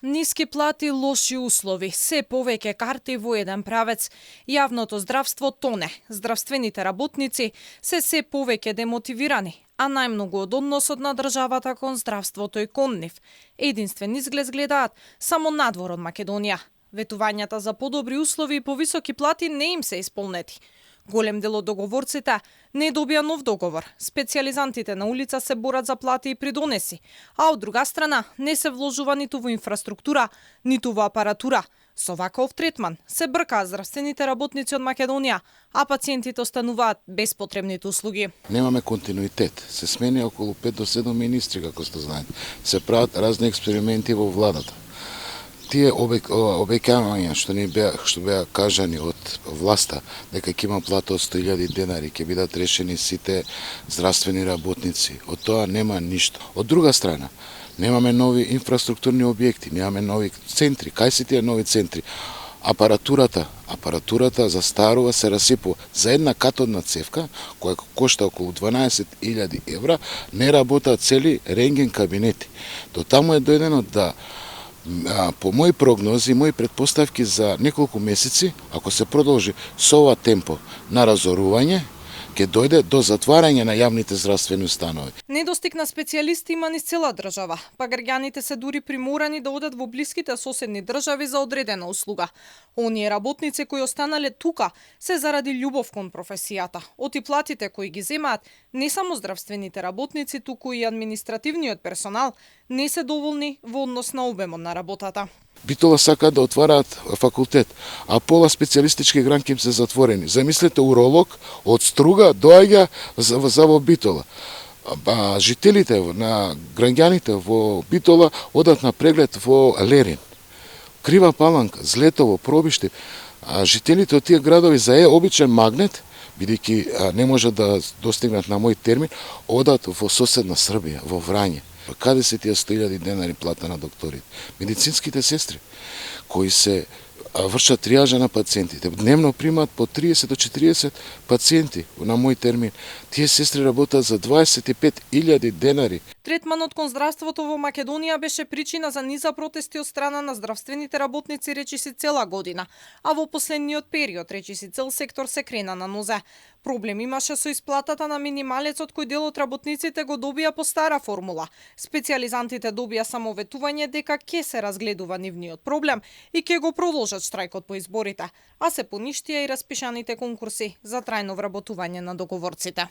Ниски плати, лоши услови, се повеќе карти во еден правец. Јавното здравство тоне. Здравствените работници се повеќе демотивирани, а најмногу од односот на државата кон здравството и кон нив. Единствен изглед гледаат само надвор од Македонија. Ветувањата за подобри услови и повисоки плати не им се исполнети. Голем дел од договорците не добија нов договор. Специјализантите на улица се борат за плати и придонеси, а од друга страна не се вложува ниту во инфраструктура, ниту во апаратура. Со ваков третман се бркаат здравствените работници од Македонија, а пациентите остануваат без потребните услуги. Немаме континуитет. Се смени околу 5 до 7 министри, како сте знаете. Се прават разни експерименти во владата. Тие обеќавања што беа кажани од власта, дека ќе има плата од 100.000 денари, ќе бидат решени сите здравствени работници. Од тоа нема ништо. Од друга страна, немаме нови инфраструктурни објекти, немаме нови центри. Кај се тие нови центри? Апаратурата застарува, се расипува. За една катодна цевка, која кошта околу 12.000 евра, не работаат цели рентген кабинети. До таму е дојдено да по мои прогнози, мои предпоставки за неколку месеци, ако се продолжи со ова темпо на разорување, ќе дојде до затварање на јавните здравствени установи. Недостиг на специјалисти има низ цела држава, па граѓаните се дури приморани да одат во блиските соседни држави за одредена услуга. Оние работници кои останале тука се заради љубов кон професијата. Оти платите кои ги земаат не само здравствените работници, туку и административниот персонал не се доволни во однос на обемот на работата. Битола сака да отвараат факултет, а пола специјалистички гранки им се затворени. Замислете, уролог од Струга доаѓа за во Битола. Жителите на граѓаните во Битола одат на преглед во Лерин. Крива Паланка, Злетово, Пробиште, жителите од тие градови за обичен магнет, бидејќи не можат да достигнат на мој термин, одат во соседна Србија, во Врање. Каде се тие 100.000 денари плата на докторите? Медицинските сестри, кои се вршат тријажа на пациентите, дневно примаат по 30 до 40 пациенти на мој термин. Тие сестри работат за 25.000 денари. Третманот кон здравството во Македонија беше причина за низа протести од страна на здравствените работници речиси цела година, а во последниот период речиси цел сектор се крена на нозе. Проблем имаше со исплатата на минималецот кој дел од работниците го добија по стара формула. Специјализантите добија само ветување дека ќе се разгледува нивниот проблем и ќе го продолжат штрајкот по изборите, а се поништија и распишаните конкурси за трајно вработување на договорците.